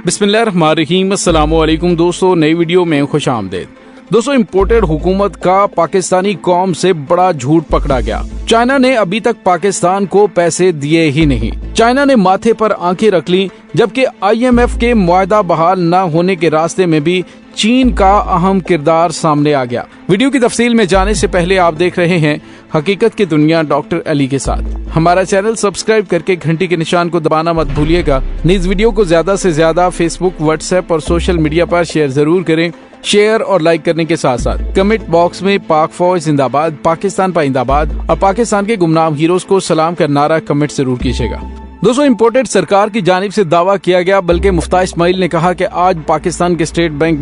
बिस्मिल्लाहिर्रहमानिर्रहीम, अस्सलामु अलैकुम दोस्तों, नई वीडियो में खुश आमदेद। दोस्तों, इम्पोर्टेड हुकूमत का पाकिस्तानी कौम से बड़ा झूठ पकड़ा गया। चाइना ने अभी तक पाकिस्तान को पैसे दिए ही नहीं। चाइना ने माथे पर आंखें रख ली, जबकि IMF के मुआहदा बहाल न होने के रास्ते में भी चीन का अहम किरदार सामने आ गया। वीडियो की तफसील में जाने से पहले आप देख रहे हैं हकीकत की दुनिया डॉक्टर अली के साथ। हमारा चैनल सब्सक्राइब करके घंटी के निशान को दबाना मत भूलिएगा। इस वीडियो को ज्यादा से ज्यादा फेसबुक, व्हाट्सएप और सोशल मीडिया पर शेयर जरूर करें। शेयर और लाइक करने के साथ साथ कमेंट बॉक्स में पाक फौज जिंदाबाद, पाकिस्तान पाइंदाबाद और पाकिस्तान के गुमनाम हीरोज को सलाम का नारा कमेंट जरूर कीजिएगा। दोस्तों, इम्पोर्टेड सरकार की जानिब से दावा किया गया, बल्कि मुफ्ता इस्माइल ने कहा कि आज पाकिस्तान के स्टेट बैंक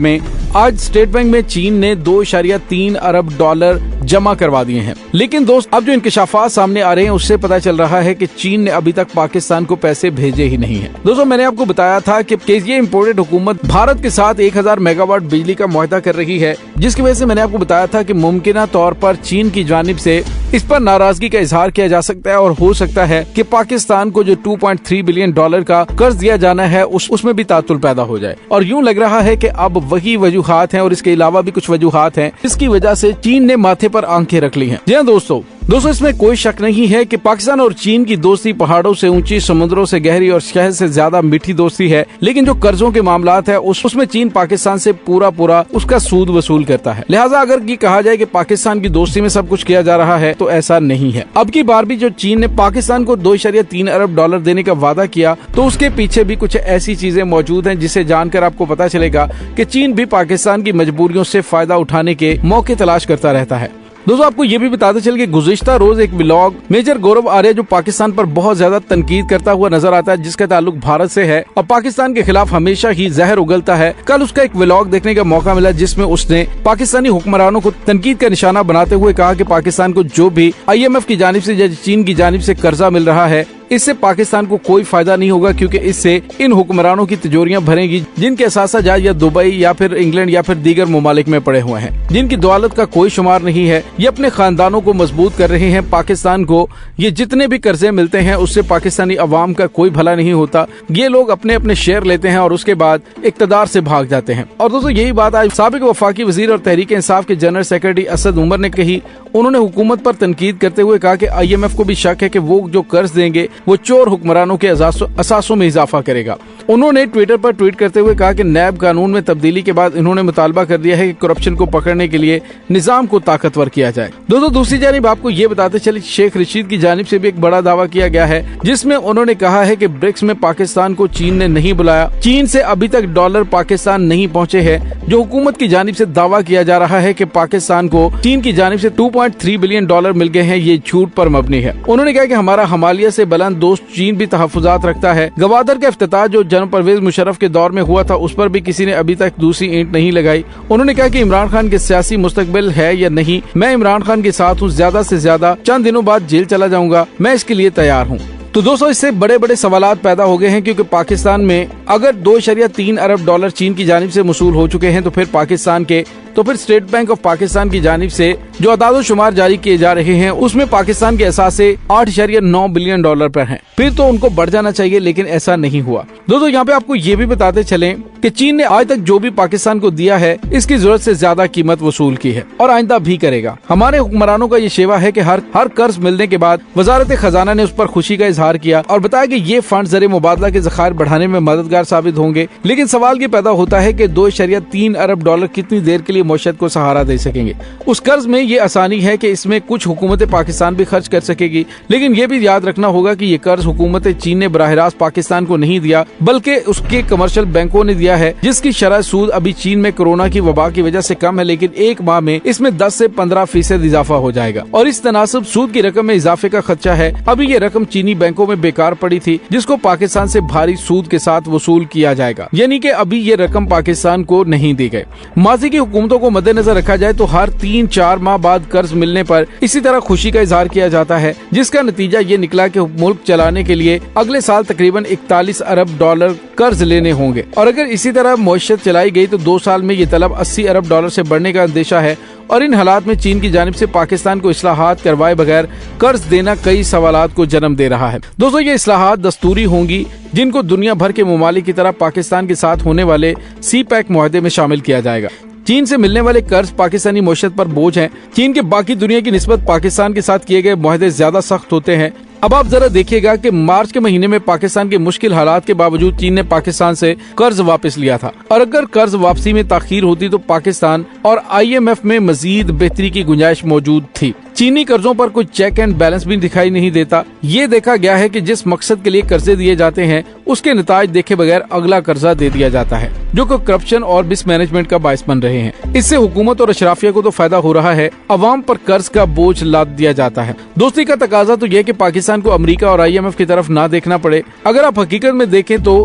में चीन ने $2.3 अरब जमा करवा दिए हैं। लेकिन दोस्त, अब जो इंकशाफात सामने आ रहे हैं उससे पता चल रहा है कि चीन ने अभी तक पाकिस्तान को पैसे भेजे ही नहीं है। दोस्तों, मैंने आपको बताया था कि ये इम्पोर्टेड हुकूमत भारत के साथ 1000 मेगावाट बिजली का मुआहदा कर रही है, जिसकी वजह से मैंने आपको बताया था कि मुमकिना तौर पर चीन की जानिब से इस पर नाराजगी का इजहार किया जा सकता है और हो सकता है कि पाकिस्तान को जो $2.3 बिलियन का कर्ज दिया जाना है उसमें भी तातुल पैदा हो जाए। और यूं लग रहा है कि अब वही वजूहात हैं और इसके अलावा भी कुछ वजूहात हैं जिसकी वजह से चीन ने माथे पर आंखें रख ली हैं। जी हाँ दोस्तों, इसमें कोई शक नहीं है कि पाकिस्तान और चीन की दोस्ती पहाड़ों से ऊंची, समुद्रों से गहरी और शहद से ज्यादा मीठी दोस्ती है। लेकिन जो कर्जों के मामलात है उसमें चीन पाकिस्तान से पूरा उसका सूद वसूल करता है। लिहाजा अगर ये कहा जाए कि पाकिस्तान की दोस्ती में सब कुछ किया जा रहा है तो ऐसा नहीं है। अब की बार भी जो चीन ने पाकिस्तान को $2.3 अरब देने का वादा किया तो उसके पीछे भी कुछ ऐसी चीजें मौजूद हैं जिसे जानकर आपको पता चलेगा कि चीन भी पाकिस्तान की मजबूरियों से फायदा उठाने के मौके तलाश करता रहता है। दोस्तों, आपको ये भी बताते चल कि गुज़िश्ता रोज एक व्लॉग मेजर गौरव आर्य जो पाकिस्तान पर बहुत ज्यादा तनकीद करता हुआ नजर आता है, जिसका ताल्लुक भारत से है और पाकिस्तान के खिलाफ हमेशा ही जहर उगलता है। कल उसका एक व्लॉग देखने का मौका मिला जिसमें उसने पाकिस्तानी हुक्मरानों को तनकीद का निशाना बनाते हुए कहा कि पाकिस्तान को जो भी IMF की जानिब से या चीन की जानिब से कर्जा मिल रहा है इससे पाकिस्तान को कोई फायदा नहीं होगा, क्योंकि इससे इन हुक्मरानों की तिजोरियां भरेंगी जिनके असासा-जात या दुबई या फिर इंग्लैंड या फिर दीगर ममालिक में पड़े हुए हैं, जिनकी दौलत का कोई शुमार नहीं है। ये अपने खानदानों को मजबूत कर रहे हैं। पाकिस्तान को ये जितने भी कर्जे मिलते हैं उससे पाकिस्तानी अवाम का कोई भला नहीं होता। ये लोग अपने अपने शेयर लेते हैं और उसके बाद इक्तदार से भाग जाते हैं। और दोस्तों, यही बात आज साबिक वफाकी वजीर और तहरीक इंसाफ के जनरल सेक्रेटरी असद उमर ने कही। उन्होंने हुकूमत पर तनकीद करते हुए कहा कि IMF को भी शक है कि वो जो कर्ज देंगे वो चोर हुक्मरानों के असासों में इजाफा करेगा। उन्होंने ट्विटर पर ट्वीट करते हुए कहा कि नैब कानून में तब्दीली के बाद इन्होंने मुतालबा कर दिया है कि करप्शन को पकड़ने के लिए निजाम को ताकतवर किया जाए। दोस्तों, दूसरी जानिब आपको ये बताते चले शेख रशीद की जानिब से भी एक बड़ा दावा किया गया है, जिसमें उन्होंने कहा है कि ब्रिक्स में पाकिस्तान को चीन ने नहीं बुलाया। चीन से अभी तक डॉलर पाकिस्तान नहीं पहुँचे हैं। जो हुकूमत की जानिब से दावा किया जा रहा है कि पाकिस्तान को चीन की जानिब से $2.3 बिलियन मिल गए हैं, ये झूठ पर मबनी है। उन्होंने कहा कि हमारा हिमालय से बुलंद दोस्त चीन भी तहफुजात रखता है। गवादर का इफ्तिताह जो जनरल परवेज मुशर्रफ के दौर में हुआ था उस पर भी किसी ने अभी तक दूसरी ईंट नहीं लगाई। उन्होंने कहा कि इमरान खान के सियासी मुस्तकबिल है या नहीं, मैं इमरान खान के साथ हूँ। ज्यादा से ज्यादा चंद दिनों बाद जेल चला जाऊंगा, मैं इसके लिए तैयार हूँ। तो दोस्तों, इससे बड़े बड़े सवालात पैदा हो गए हैं, क्योंकि पाकिस्तान में अगर $2.3 अरब चीन की जानिब से वसूल हो चुके हैं तो फिर स्टेट बैंक ऑफ पाकिस्तान की जानिब से जो अदाद शुमार जारी किए जा रहे हैं उसमें पाकिस्तान के असासे $8.9 बिलियन पर हैं। फिर तो उनको बढ़ जाना चाहिए, लेकिन ऐसा नहीं हुआ। दोस्तों, यहाँ पे आपको ये भी बताते चलें कि चीन ने आज तक जो भी पाकिस्तान को दिया है इसकी जरूरत से ज्यादा कीमत वसूल की है और आइंदा भी करेगा। हमारे हुक्मरानों का ये शेवा है कि हर कर्ज मिलने के बाद वजारत खजाना ने उस पर खुशी का इजहार किया और बताया कि ये फंड ज़रिए मुबादला के ज़खायर बढ़ाने में मददगार साबित होंगे। लेकिन सवाल ये पैदा होता है कि $2.3 अरब कितनी देर के लिए मईशत को सहारा दे सकेंगे। उस कर्ज में ये आसानी है कि इसमें कुछ हुकूमत पाकिस्तान भी खर्च कर सकेगी, लेकिन ये भी याद रखना होगा कि ये कर्ज हुकूमत चीन ने बराह रास्त पाकिस्तान को नहीं दिया, बल्कि उसके कमर्शियल बैंकों ने दिया है, जिसकी शरह सूद अभी चीन में कोरोना की वबा की वजह से कम है, लेकिन एक माह में इसमें 10 से 15% इजाफा हो जाएगा और इस तनासब सूद की रकम में इजाफे का खदशा है। अभी ये रकम चीनी बैंकों में बेकार पड़ी थी, जिसको पाकिस्तान से भारी सूद के साथ वसूल किया जाएगा, यानी कि अभी ये रकम पाकिस्तान को नहीं दी गई। माजी की हुकूमतों कीमतों को मद्देनजर रखा जाए तो हर 3-4 माह बाद कर्ज मिलने पर इसी तरह खुशी का इजहार किया जाता है, जिसका नतीजा ये निकला कि मुल्क चलाने के लिए अगले साल तकरीबन 41 अरब डॉलर कर्ज लेने होंगे और अगर इसी तरह मईशत चलाई गई तो 2 साल में ये तलब 80 अरब डॉलर से बढ़ने का अंदेशा है। और इन हालात में चीन की जानिब से पाकिस्तान को इस्लाहात करवाए बगैर कर्ज देना कई सवालात को जन्म दे रहा है। दोस्तों, ये इस्लाहात दस्तूरी होंगी जिनको दुनिया भर के ममालिक की तरह पाकिस्तान के साथ होने वाले CPEC मुआहदे में शामिल किया जाएगा। चीन से मिलने वाले कर्ज पाकिस्तानी मईशत पर बोझ हैं। चीन के बाकी दुनिया की निस्बत पाकिस्तान के साथ किए गए मुआहदे ज्यादा सख्त होते हैं। अब आप जरा देखिएगा कि मार्च के महीने में पाकिस्तान के मुश्किल हालात के बावजूद चीन ने पाकिस्तान से कर्ज वापस लिया था और अगर कर्ज वापसी में ताखीर होती तो पाकिस्तान और IMF में मजीद बेहतरी की गुंजाइश मौजूद थी। चीनी कर्जों पर कोई चेक एंड बैलेंस भी दिखाई नहीं देता। ये देखा गया है कि जिस मकसद के लिए कर्जे दिए जाते हैं उसके नताज देखे बगैर अगला कर्जा दे दिया जाता है, जो कि करप्शन और मिसमैनेजमेंट का बायस बन रहे हैं। इससे हुकूमत और अशराफिया को तो फायदा हो रहा है, अवाम पर कर्ज का बोझ लाद दिया जाता है। दोस्ती का तकाजा तो यह कि पाकिस्तान को अमेरिका और IMF की तरफ ना देखना पड़े। अगर आप हकीकत में देखें तो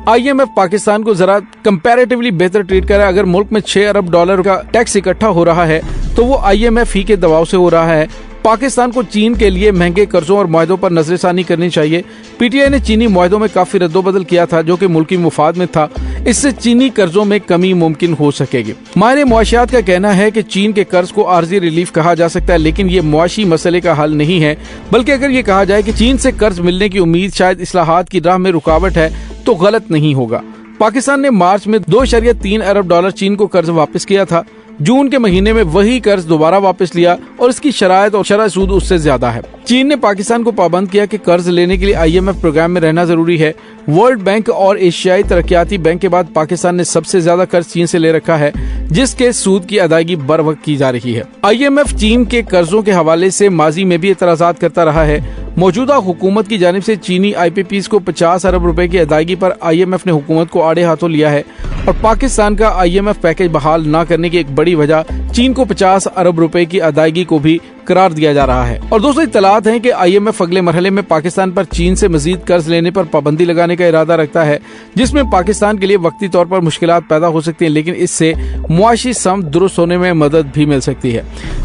IMF पाकिस्तान को जरा कंपैरेटिवली बेहतर ट्रीट करे। अगर मुल्क में 6 अरब डॉलर का टैक्स इकट्ठा हो रहा है तो वो IMF ही के दबाव से हो रहा है। पाकिस्तान को चीन के लिए महंगे कर्जों और मुआहदों पर नजरसानी करनी चाहिए। PTI ने चीनी मुआहदों में काफी रद्दोबदल किया था जो कि मुल्की मुफाद में था। इससे चीनी कर्जों में कमी मुमकिन हो सकेगी। माहिर मुआशियात का कहना है कि चीन के कर्ज को आर्जी रिलीफ कहा जा सकता है, लेकिन ये मुआशी मसले का हल नहीं है। बल्कि अगर ये कहा जाए कि चीन से कर्ज मिलने की उम्मीद शायद इस्लाहात की राह में रुकावट है तो गलत नहीं होगा। पाकिस्तान ने मार्च में 2.3 अरब डॉलर चीन को कर्ज वापस किया था। जून के महीने में वही कर्ज दोबारा वापस लिया और इसकी शरायत और शरह सूद उससे ज्यादा है। चीन ने पाकिस्तान को पाबंद किया कि कर्ज लेने के लिए IMF प्रोग्राम में रहना जरूरी है। वर्ल्ड बैंक और एशियाई तरक्याती बैंक के बाद पाकिस्तान ने सबसे ज्यादा कर्ज चीन से ले रखा है, जिसके सूद की अदायगी बर वक्त की जा रही है। IMF चीन के कर्जों के हवाले से माजी में भी एतराजात करता रहा है। मौजूदा हुकूमत की जानिब से चीनी IPPs को 50 अरब रुपए की अदायगी पर IMF ने हुकूमत को आड़े हाथों लिया है और पाकिस्तान का IMF पैकेज बहाल न करने की एक बड़ी वजह चीन को 50 अरब रुपए की अदायगी को भी करार दिया जा रहा है। और दोस्तों, इत्तलात हैं कि IMF अगले मरहले में पाकिस्तान पर चीन से मजीद कर्ज लेने पर पाबंदी लगाने का इरादा रखता है, जिसमें पाकिस्तान के लिए वक्ती तौर पर मुश्किलात पैदा हो सकती हैं, लेकिन इससे मुआशी समत दुरुस्त होने में मदद भी मिल सकती है।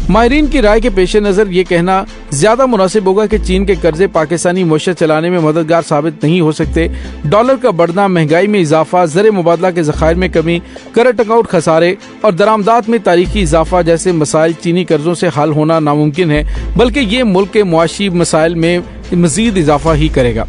माहिरीन की राय के पेश नजर ये कहना ज्यादा मुनासिब होगा कि चीन के कर्जे पाकिस्तानी मईशत चलाने में मददगार साबित नहीं हो सकते। डॉलर का बढ़ना, महंगाई में इजाफा, ज़र मुबादला के ज़खायर में कमी, करंट अकाउंट खसारे और दरामदात में तारीखी इजाफा जैसे मसाइल चीनी कर्जों से हल होना नामुमकिन है, बल्कि ये मुल्क के मुआशी मसाइल में मजीद इजाफा ही करेगा।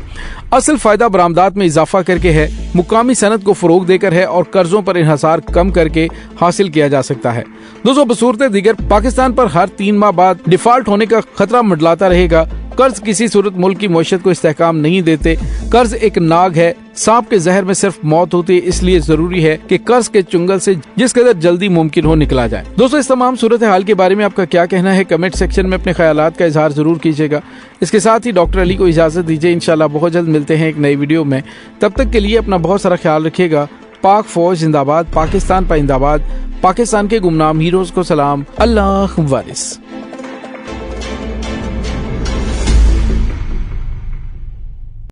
असल फायदा बरामदात में इजाफा करके है, मुकामी सनत को फरोग देकर है और कर्जों पर इन्हसार कम करके हासिल किया जा सकता है। दोस्तों, बसूरत दीगर पाकिस्तान पर हर 3 माह बाद डिफॉल्ट होने का खतरा मंडलाता रहेगा। कर्ज किसी सूरत मुल्क की मईशत को इस्तेहकाम नहीं देते। कर्ज एक नाग है, सांप के जहर में सिर्फ मौत होती है, इसलिए जरूरी है कि कर्ज के चुंगल से जिस कदर जल्दी मुमकिन हो निकला जाए। दोस्तों, इस तमाम सूरत हाल के बारे में आपका क्या कहना है? कमेंट सेक्शन में अपने ख्यालात का इजहार जरूर कीजिएगा। इसके साथ ही डॉक्टर अली को इजाजत दीजिए। इंशाल्लाह बहुत जल्द मिलते हैं एक नई वीडियो में। तब तक के लिए अपना बहुत सारा ख्याल रखिएगा। पाक फौज जिंदाबाद, पाकिस्तान पाइंदाबाद, पाकिस्तान के गुमनाम हीरोज को सलाम। अल्लाह वारिस।